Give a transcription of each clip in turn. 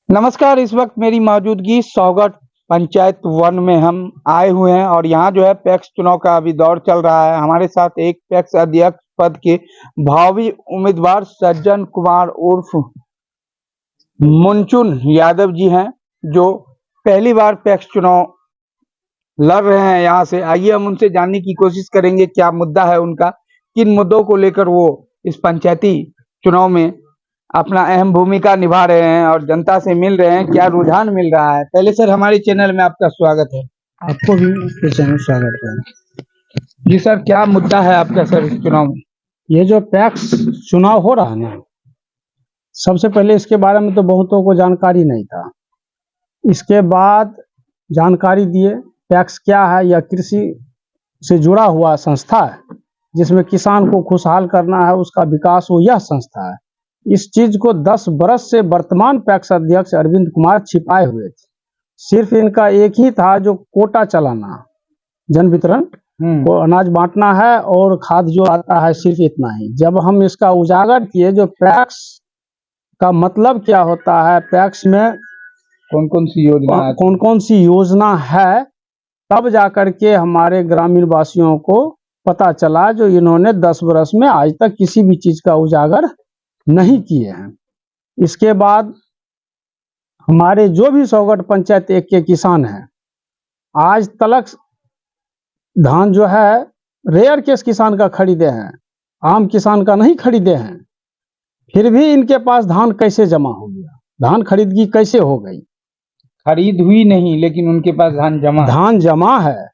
नमस्कार। इस वक्त मेरी मौजूदगी सौगठ पंचायत वन में हम आए हुए हैं और यहाँ जो है पैक्स चुनाव का अभी दौर चल रहा है। हमारे साथ एक पैक्स अध्यक्ष पद के भावी उम्मीदवार सज्जन कुमार उर्फ मुनचुन यादव जी हैं, जो पहली बार पैक्स चुनाव लड़ रहे हैं। यहाँ से आइए हम उनसे जानने की कोशिश करेंगे क्या मुद्दा है उनका, किन मुद्दों को लेकर वो इस पंचायती चुनाव में अपना अहम भूमिका निभा रहे हैं और जनता से मिल रहे हैं, क्या रुझान मिल रहा है। पहले सर, हमारे चैनल में आपका स्वागत है। आपको भी इसके चैनल स्वागत है। जी सर, क्या मुद्दा है आपका सर इस चुनाव में? ये जो पैक्स चुनाव हो रहा है ना, सबसे पहले इसके बारे में तो बहुतों को जानकारी नहीं था। इसके बाद जानकारी दिए। पैक्स क्या है? यह कृषि से जुड़ा हुआ संस्था है, जिसमें किसान को खुशहाल करना है, उसका विकास हो, यह संस्था है। इस चीज को 10 बरस से वर्तमान पैक्स अध्यक्ष अरविंद कुमार छिपाए हुए थे। सिर्फ इनका एक ही था, जो कोटा चलाना, जन वितरण को अनाज बांटना है और खाद जो आता है, सिर्फ इतना ही। जब हम इसका उजागर किए, जो पैक्स का मतलब क्या होता है, पैक्स में कौन कौन सी योजना है, तब जाकर के हमारे ग्रामीण वासियों को पता चला, जो इन्होंने 10 बरस में आज तक किसी भी चीज का उजागर नहीं किए हैं। इसके बाद हमारे जो भी सौगठ पंचायत एक के किसान हैं, आज तक धान जो है रेयर केस किसान का खरीदे हैं, आम किसान का नहीं खरीदे हैं। फिर भी इनके पास धान कैसे जमा हो गया? धान खरीदगी कैसे हो गई? खरीद हुई नहीं, लेकिन उनके पास धान जमा है।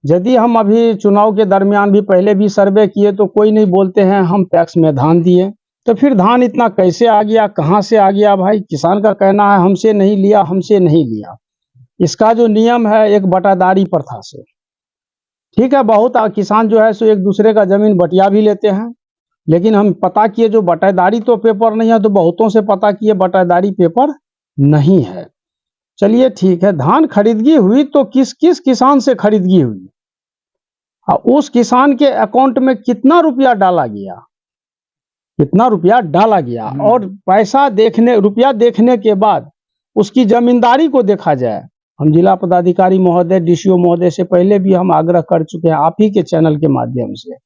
यदि हम अभी चुनाव के दरमियान भी पहले भी सर्वे किए, तो कोई नहीं बोलते हैं हम पैक्स में धान दिए। तो फिर धान इतना कैसे आ गया, कहाँ से आ गया? भाई, किसान का कहना है हमसे नहीं लिया। इसका जो नियम है, एक बटादारी प्रथा से, ठीक है, बहुत किसान जो है सो एक दूसरे का जमीन बटिया भी लेते हैं। लेकिन हम पता किए, जो बटादारी तो पेपर नहीं है, तो बहुतों से पता किए बटादारी पेपर नहीं है। चलिए ठीक है, धान खरीदगी हुई तो किस किस किसान से खरीदगी हुई, और उस किसान के अकाउंट में कितना रुपया डाला गया, और रुपया देखने के बाद उसकी जमींदारी को देखा जाए। हम जिला पदाधिकारी महोदय, डीसीओ महोदय से पहले भी हम आग्रह कर चुके हैं, आप ही के चैनल के माध्यम से।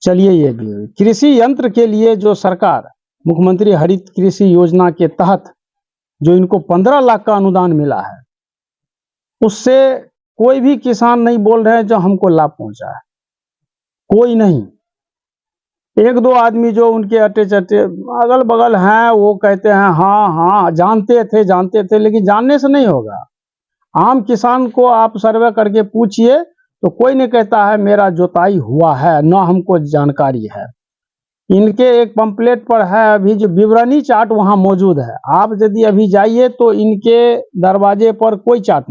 चलिए, ये भी कृषि यंत्र के लिए जो सरकार मुख्यमंत्री हरित कृषि योजना के तहत जो इनको 15 लाख का अनुदान मिला है, उससे कोई भी किसान नहीं बोल रहे हैं जो हमको लाभ पहुंचा है, कोई नहीं। एक दो आदमी जो उनके अटे चटे अगल बगल हैं, वो कहते हैं हाँ जानते थे, लेकिन जानने से नहीं होगा। आम किसान को आप सर्वे करके पूछिए, तो कोई नहीं कहता है मेरा जोताई हुआ है, ना हमको जानकारी है। इनके एक पंपलेट पर है अभी, जो विवरणी चार्ट वहां मौजूद है। आप यदि अभी जाइए तो इनके दरवाजे पर कोई चार्ट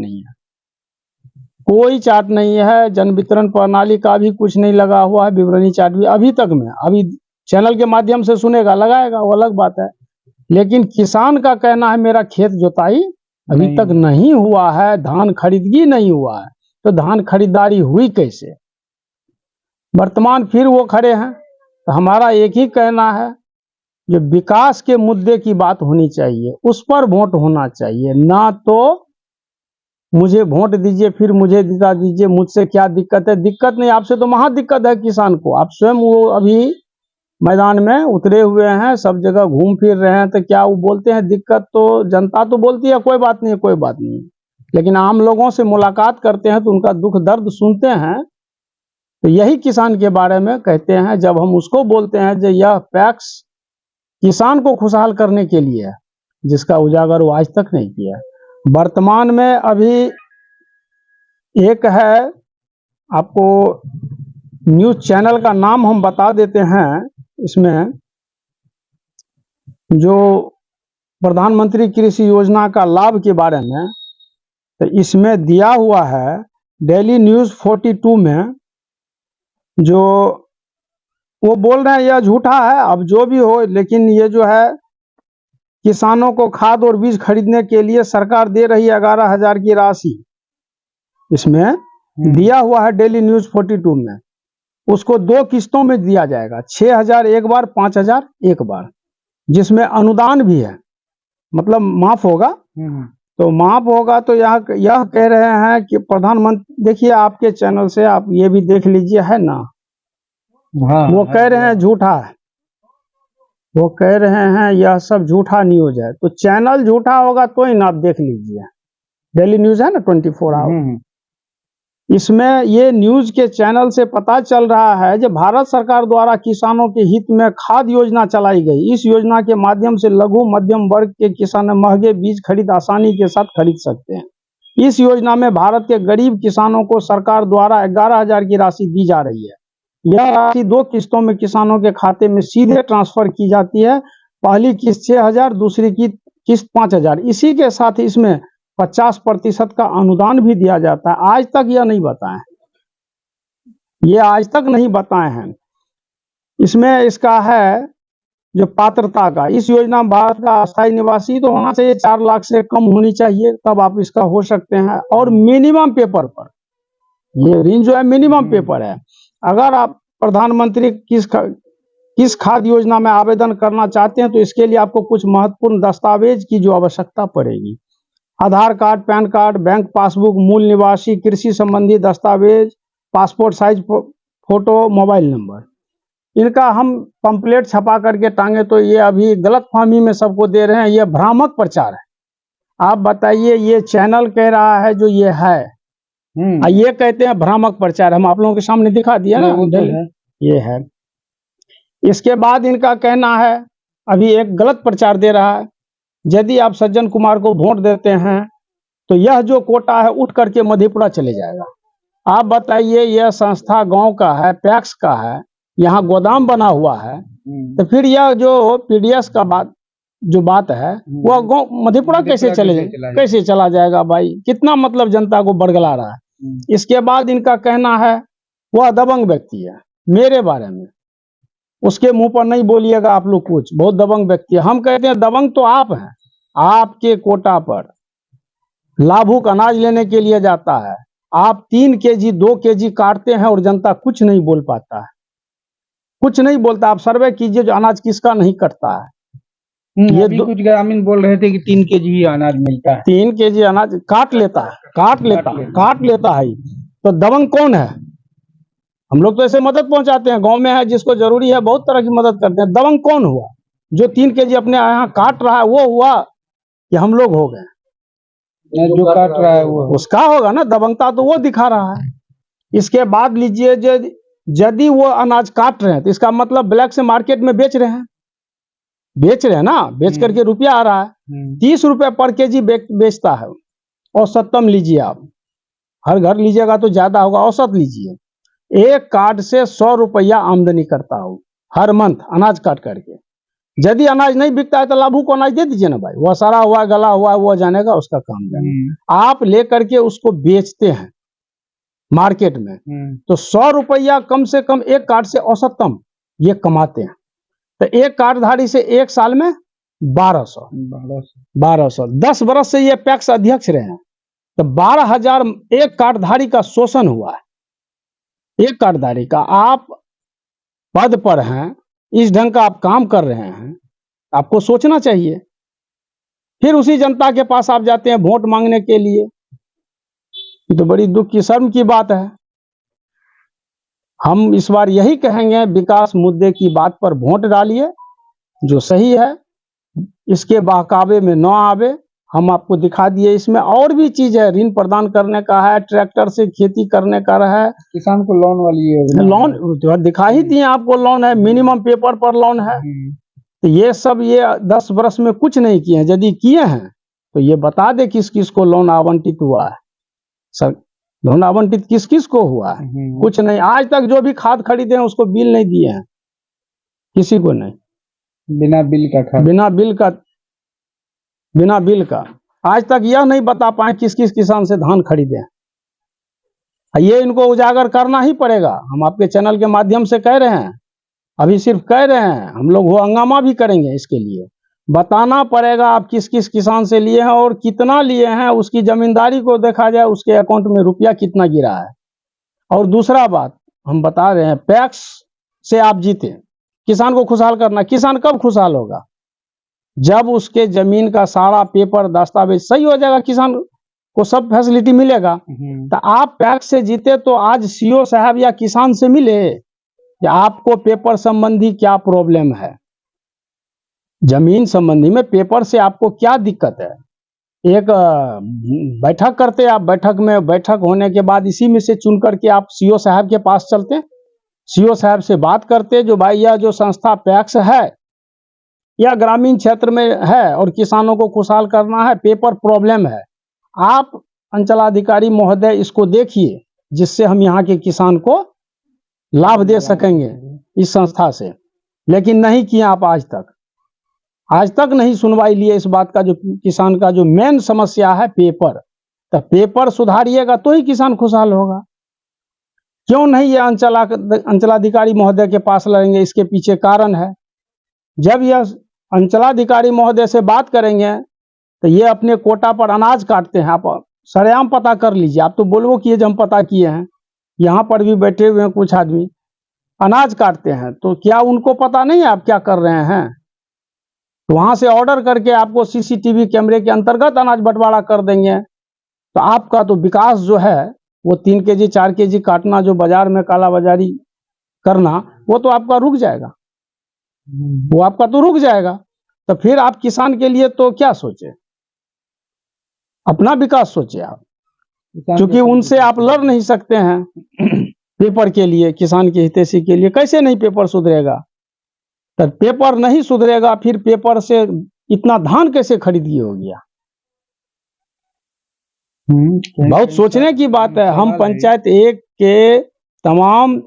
नहीं है, जन वितरण प्रणाली का भी कुछ नहीं लगा हुआ है, विवरणी चार्ट भी अभी तक में, अभी चैनल के माध्यम से सुनेगा, लगाएगा, वो अलग बात है। लेकिन किसान का कहना है मेरा खेत जोताई अभी तक नहीं हुआ है, धान खरीदगी नहीं हुआ है। तो धान खरीदारी हुई कैसे? वर्तमान फिर वो खड़े हैं। तो हमारा एक ही कहना है, जो विकास के मुद्दे की बात होनी चाहिए, उस पर वोट होना चाहिए। ना तो मुझे वोट दीजिए, फिर मुझे जिता दीजिए, मुझसे क्या दिक्कत है? दिक्कत नहीं, आपसे तो महा दिक्कत है किसान को। आप स्वयं वो अभी मैदान में उतरे हुए हैं, सब जगह घूम फिर रहे हैं, तो क्या वो बोलते हैं दिक्कत? तो जनता तो बोलती है कोई बात नहीं, लेकिन आम लोगों से मुलाकात करते हैं तो उनका दुख दर्द सुनते हैं। तो यही किसान के बारे में कहते हैं। जब हम उसको बोलते हैं जो यह पैक्स किसान को खुशहाल करने के लिए है, जिसका उजागर वो आज तक नहीं किया। वर्तमान में अभी एक है, आपको न्यूज चैनल का नाम हम बता देते हैं। इसमें जो प्रधानमंत्री कृषि योजना का लाभ के बारे में, तो इसमें दिया हुआ है डेली न्यूज 42 में, जो वो बोल रहे हैं यह झूठा है। अब जो भी हो, लेकिन ये जो है किसानों को खाद और बीज खरीदने के लिए सरकार दे रही है 11,000 की राशि, इसमें दिया हुआ है डेली न्यूज 42 में। उसको 2 किस्तों में दिया जाएगा, 6,000 एक बार, 5,000 एक बार, जिसमें अनुदान भी है। मतलब माफ होगा। तो माफ होगा तो यह कह रहे हैं कि प्रधानमंत्री, देखिए आपके चैनल से आप ये भी देख लीजिए, है ना, हाँ, वो कह रहे हैं झूठा है, वो कह रहे हैं यह सब झूठा न्यूज है। तो चैनल झूठा होगा तो ही ना, आप देख लीजिए, डेली न्यूज है ना 24 आवर, इसमें ये न्यूज के चैनल से पता चल रहा है कि भारत सरकार द्वारा किसानों के हित में खाद योजना चलाई गई। इस योजना के माध्यम से लघु मध्यम वर्ग के किसान महंगे बीज खरीद आसानी के साथ खरीद सकते हैं। इस योजना में भारत के गरीब किसानों को सरकार द्वारा 11,000 की राशि दी जा रही है। यह राशि 2 किस्तों में किसानों के खाते में सीधे ट्रांसफर की जाती है। पहली किस्त 6,000, दूसरी की किस्त 5,000। इसी के साथ इसमें 50% का अनुदान भी दिया जाता है। आज तक यह नहीं बताए, ये आज तक नहीं बताए हैं। इसमें इसका है जो पात्रता का, इस योजना में भारत का अस्थायी निवासी तो होना चाहिए, 4 लाख से कम होनी चाहिए, तब आप इसका हो सकते हैं। और मिनिमम पेपर पर, ये ऋण जो है मिनिमम पेपर है। अगर आप प्रधानमंत्री किस खाद्य योजना में आवेदन करना चाहते हैं तो इसके लिए आपको कुछ महत्वपूर्ण दस्तावेज की जो आवश्यकता पड़ेगी। Aadhaar card, PAN card, bank passbook, मूल निवासी, कृषि संबंधी दस्तावेज, passport size photo, mobile number. इनका हम पंपलेट छपा करके टांगे तो ये अभी गलत फहमी में सबको दे रहे हैं, ये भ्रामक प्रचार है। आप बताइए, ये चैनल कह रहा है जो ये है, ये कहते हैं भ्रामक प्रचार। हम आप लोगों के सामने दिखा दिया ना, ये है। इसके बाद इनका कहना है, अभी एक गलत प्रचार दे रहा है, यदि आप सज्जन कुमार को वोट देते हैं तो यह जो कोटा है उठ करके मधेपुरा चले जाएगा। आप बताइए, यह संस्था गांव का है, पैक्स का है, यहाँ गोदाम बना हुआ है, तो फिर यह जो पीडीएस का बात है वह गांव मधेपुरा कैसे चला जाएगा भाई? कितना मतलब जनता को बरगला रहा है। इसके बाद इनका कहना है वह दबंग व्यक्ति है। मेरे बारे में उसके मुंह पर नहीं बोलिएगा आप लोग कुछ, बहुत दबंग व्यक्ति है। हम कहते हैं दबंग तो आप हैं। आपके कोटा पर लाभुक अनाज लेने के लिए जाता है, आप 3 केजी 2 केजी काटते हैं और जनता कुछ नहीं बोल पाता है, कुछ नहीं बोलता। आप सर्वे कीजिए जो अनाज किसका नहीं कटता है। ये कुछ ग्रामीण बोल रहे थे कि 3 केजी ही अनाज मिलता है, 3 केजी अनाज काट लेता है। तो दबंग कौन है? हम लोग तो ऐसे मदद पहुंचाते हैं, गांव में है जिसको जरूरी है बहुत तरह की मदद करते हैं। दबंग कौन हुआ? जो 3 केजी अपने यहाँ काट रहा है वो हुआ कि हम लोग हो गए? जो काट रहा है वो उसका होगा ना, दबंगता तो वो दिखा रहा है। इसके बाद लीजिए, यदि वो अनाज काट रहे हैं तो इसका मतलब ब्लैक से मार्केट में बेच रहे हैं ना, बेच करके रुपया आ रहा है। 30 रुपए पर केजी बेचता है। औसतम लीजिए आप, हर घर लीजिएगा तो ज्यादा होगा, औसत लीजिए। एक कार्ड से 100 रुपया आमदनी करता हो हर मंथ अनाज काट करके। यदि अनाज नहीं बिकता है तो लाभू को अनाज दे दीजिए ना भाई, वह सड़ा हुआ गला हुआ वो जानेगा, उसका काम जानेगा। आप लेकर के उसको बेचते हैं मार्केट में, तो 100 रुपया कम से कम एक कार्ड से औसतम ये कमाते हैं। तो एक कार्डधारी से एक साल में 1200 10 बरस से ये पैक्स अध्यक्ष रहे हैं, तो 12,000 एक कार्डधारी का शोषण हुआ है। एक कार्डधारी का, आप पद पर हैं, इस ढंग का आप काम कर रहे हैं, आपको सोचना चाहिए। फिर उसी जनता के पास आप जाते हैं वोट मांगने के लिए, तो बड़ी दुख की शर्म की बात है। हम इस बार यही कहेंगे, विकास मुद्दे की बात पर वोट डालिए, जो सही है इसके बहकावे में न आवे। हम आपको दिखा दिए, इसमें और भी चीज है, ऋण प्रदान करने का है, ट्रैक्टर से खेती करने का है, किसान को लोन वाली है, लोन दिखा ही दिए आपको, लोन है, मिनिमम पेपर पर लोन है। तो ये सब ये 10 बरस में कुछ नहीं किए हैं। यदि किए हैं तो ये बता दे किस किस को लोन आवंटित हुआ है। सर, लोन आवंटित किस किस को हुआ है? कुछ नहीं। आज तक जो भी खाद खरीदे हैं उसको बिल नहीं दिए हैं, किसी को नहीं। बिना बिल का आज तक यह नहीं बता पाए किस किस किसान से धान खरीदे हैं। ये इनको उजागर करना ही पड़ेगा। हम आपके चैनल के माध्यम से कह रहे हैं, अभी सिर्फ कह रहे हैं, हम लोग वो हंगामा भी करेंगे। इसके लिए बताना पड़ेगा आप किस किस किसान से लिए हैं और कितना लिए हैं, उसकी जमींदारी को देखा जाए, उसके अकाउंट में रुपया कितना गिरा है। और दूसरा बात हम बता रहे हैं, पैक्स से आप जीते, किसान को खुशहाल करना। किसान कब खुशहाल होगा? जब उसके जमीन का सारा पेपर दस्तावेज सही हो जाएगा, किसान को सब फैसिलिटी मिलेगा, तो आप पैक्स से जीते तो आज सीओ साहब या किसान से मिले कि आपको पेपर संबंधी क्या प्रॉब्लम है, जमीन संबंधी में पेपर से आपको क्या दिक्कत है। एक बैठक करते, आप बैठक होने के बाद इसी में से चुन करके आप सीओ साहब के पास चलते, सीओ साहब से बात करते, जो भाई यह जो संस्था पैक्स है या ग्रामीण क्षेत्र में है और किसानों को खुशहाल करना है, पेपर प्रॉब्लम है, आप अंचलाधिकारी महोदय इसको देखिए, जिससे हम यहाँ के किसान को लाभ दे सकेंगे इस संस्था से। लेकिन नहीं किया आप आज तक नहीं सुनवाई लिए इस बात का, जो किसान का जो मेन समस्या है पेपर, तो पेपर सुधारिएगा तो ही किसान खुशहाल होगा। क्यों नहीं ये अंचलाधिकारी महोदय के पास लड़ेंगे, इसके पीछे कारण है। जब यह अंचलाधिकारी महोदय से बात करेंगे तो ये अपने कोटा पर अनाज काटते हैं, आप सरेआम पता कर लीजिए। आप तो बोलबो किए जब हम पता किए हैं, यहाँ पर भी बैठे हुए हैं कुछ आदमी अनाज काटते हैं, तो क्या उनको पता नहीं है आप क्या कर रहे हैं? तो वहां से ऑर्डर करके आपको सीसीटीवी कैमरे के अंतर्गत अनाज बंटवारा कर देंगे, तो आपका तो विकास जो है वो 3 केजी 4 केजी काटना, जो बाजार में कालाबाजारी करना, वो तो आपका रुक जाएगा, वो आपका तो रुक जाएगा। तो फिर आप किसान के लिए तो क्या सोचे, अपना विकास सोचे आप, क्योंकि उनसे आप लड़ नहीं सकते हैं पेपर के लिए, किसान के हितैषी के लिए कैसे नहीं पेपर सुधरेगा। तो पेपर नहीं सुधरेगा, फिर पेपर से इतना धान कैसे खरीदिए हो गया। बहुत सोचने की बात है। हम पंचायत एक के तमाम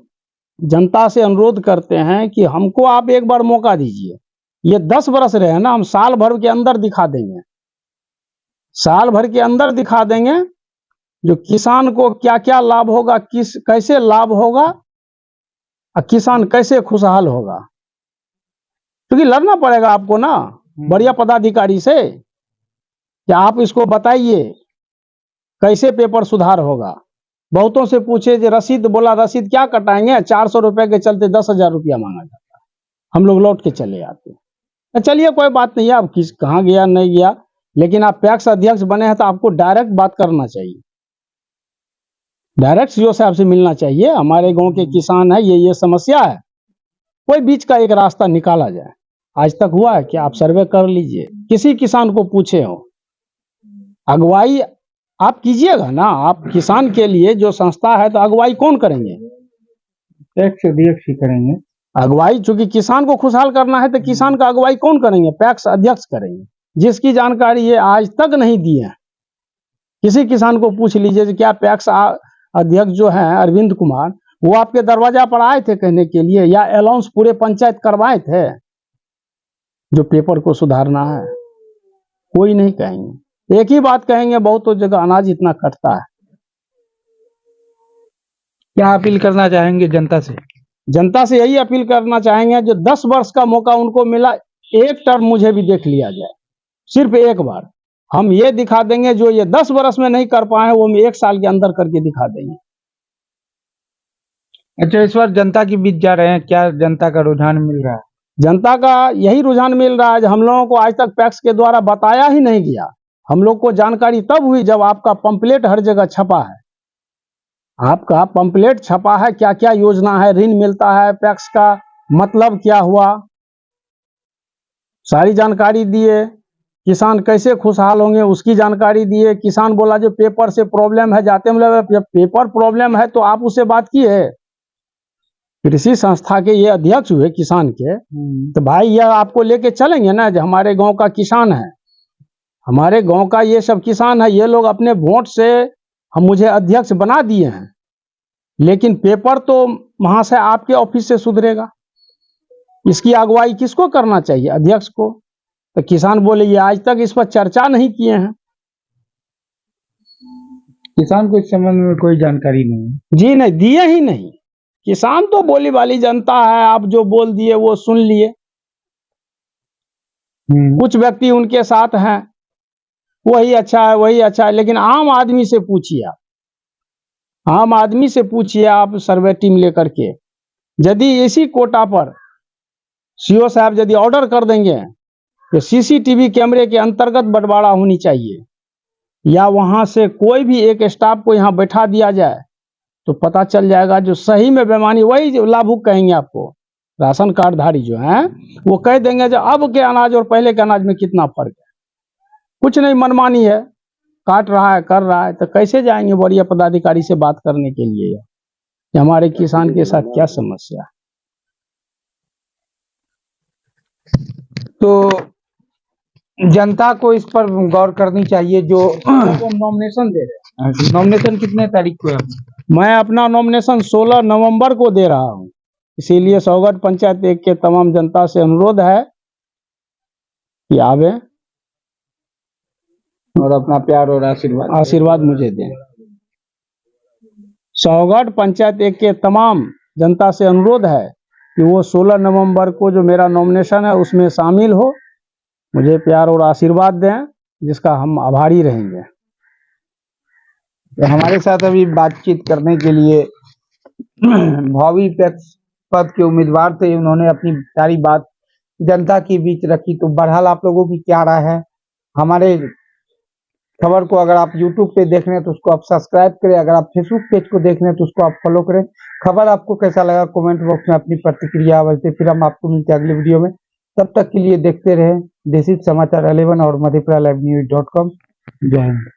जनता से अनुरोध करते हैं कि हमको आप एक बार मौका दीजिए। ये 10 बरस रहे ना, हम साल भर के अंदर दिखा देंगे, साल भर के अंदर दिखा देंगे जो किसान को क्या क्या लाभ होगा, कैसे लाभ होगा और किसान कैसे खुशहाल होगा। क्योंकि लड़ना पड़ेगा आपको ना बढ़िया पदाधिकारी से कि आप इसको बताइए कैसे पेपर सुधार होगा। बहुतों से पूछे जो रसीद, बोला रसीद क्या कटाएंगे, 400 रुपए के चलते 10,000 रुपया मांगा जाता है, हम लोग लौट के चले आते हैं। चलिए कोई बात नहीं है, आप कहाँ गया नहीं गया, लेकिन आप पैक्स अध्यक्ष बने हैं तो आपको डायरेक्ट बात करना चाहिए, डायरेक्ट सीओ साहब से मिलना चाहिए। हमारे गांव के किसान है, ये समस्या है, कोई बीच का एक रास्ता निकाला जाए। आज तक हुआ है कि आप सर्वे कर लीजिए, किसी किसान को पूछे हो, अगुवाई आप कीजिएगा ना। आप किसान के लिए जो संस्था है, तो अगुवाई कौन करेंगे? पैक्स अध्यक्ष ही करेंगे अगुवाई। चूंकि किसान को खुशहाल करना है तो किसान का अगुवाई कौन करेंगे? पैक्स अध्यक्ष करेंगे, जिसकी जानकारी ये आज तक नहीं दी है। किसी किसान को पूछ लीजिए क्या पैक्स अध्यक्ष जो है अरविंद कुमार, वो आपके दरवाजा पर आए थे कहने के लिए, या अलाउंस पूरे पंचायत करवाए थे जो पेपर को सुधारना है? कोई नहीं कहेंगे। एक ही बात कहेंगे, बहुत जगह अनाज इतना कटता है। क्या अपील करना चाहेंगे जनता से? जनता से यही अपील करना चाहेंगे, जो 10 वर्ष का मौका उनको मिला, एक टर्म मुझे भी देख लिया जाए, सिर्फ एक बार। हम ये दिखा देंगे जो ये 10 वर्ष में नहीं कर पाए वो हम 1 साल के अंदर करके दिखा देंगे। अच्छा, इस बार जनता के बीच जा रहे हैं, क्या जनता का रुझान मिल रहा है? जनता का यही रुझान मिल रहा है। हम लोगों को आज तक पैक्स के द्वारा बताया ही नहीं गया। हम लोग को जानकारी तब हुई जब आपका पंपलेट हर जगह छपा है, आपका पंपलेट छपा है, क्या क्या योजना है, ऋण मिलता है, पैक्स का मतलब क्या हुआ, सारी जानकारी दिए। किसान कैसे खुशहाल होंगे उसकी जानकारी दिए। किसान बोला जो पेपर से प्रॉब्लम है, जाते मतलब जब पेपर प्रॉब्लम है तो आप उससे बात किए। कृषि संस्था के ये अध्यक्ष हुए किसान के, तो भाई यह आपको लेके चलेंगे ना, जो हमारे गांव का किसान है, हमारे गांव का ये सब किसान है, ये लोग अपने वोट से हम मुझे अध्यक्ष बना दिए हैं, लेकिन पेपर तो वहां से आपके ऑफिस से सुधरेगा। इसकी अगुवाई किसको करना चाहिए? अध्यक्ष को। तो किसान बोले ये आज तक इस पर चर्चा नहीं किए हैं। किसान को इस संबंध में कोई जानकारी नहीं है। जी नहीं, दिए ही नहीं। किसान तो बोली वाली जनता है, आप जो बोल दिए वो सुन लिए। कुछ व्यक्ति उनके साथ हैं, वही अच्छा है वही अच्छा है, लेकिन आम आदमी से पूछिए आप, आम आदमी से पूछिए आप सर्वे टीम लेकर के, यदि इसी कोटा पर सीओ साहब यदि ऑर्डर कर देंगे कि सीसीटीवी कैमरे के अंतर्गत बंटवारा होनी चाहिए, या वहां से कोई भी एक स्टाफ को यहाँ बैठा दिया जाए तो पता चल जाएगा जो सही में बेईमानी, वही जो लाभुक कहेंगे आपको, राशन कार्डधारी जो हैं वो कह देंगे जो अब के अनाज और पहले के अनाज में कितना फर्क है। कुछ नहीं, मनमानी है, काट रहा है, कर रहा है, तो कैसे जाएंगे वरीय पदाधिकारी से बात करने के लिए कि हमारे किसान के साथ क्या समस्या है। तो जनता को इस पर गौर करनी चाहिए जो नॉमिनेशन दे रहे हैं। नॉमिनेशन कितने तारीख को है? मैं अपना नॉमिनेशन 16 नवंबर को दे रहा हूं, इसीलिए सौगठ पंचायत 1 के तमाम जनता से अनुरोध है कि आवे और अपना प्यार और आशीर्वाद मुझे दें। सौगठ पंचायत 1 के तमाम जनता से अनुरोध है कि वो 16 नवंबर को जो मेरा नॉमिनेशन है उसमें शामिल हो, मुझे प्यार और आशीर्वाद दें, जिसका हम आभारी रहेंगे। तो हमारे साथ अभी बातचीत करने के लिए भावी पैक्स पद के उम्मीदवार थे, उन्होंने अपनी सारी बात जनता के बीच रखी। तो बहरहाल आप लोगों की क्या राय है? हमारे खबर को अगर आप YouTube पे देख रहे हैं तो उसको आप सब्सक्राइब करें, अगर आप Facebook पेज को देख रहे हैं तो उसको आप फॉलो करें। खबर आपको कैसा लगा कमेंट बॉक्स में अपनी प्रतिक्रिया अवश्य, फिर हम आपको मिलते हैं अगली वीडियो में। तब तक के लिए देखते रहें देसी समाचार 11 और मधेपुरा live news.com। जय हिंद।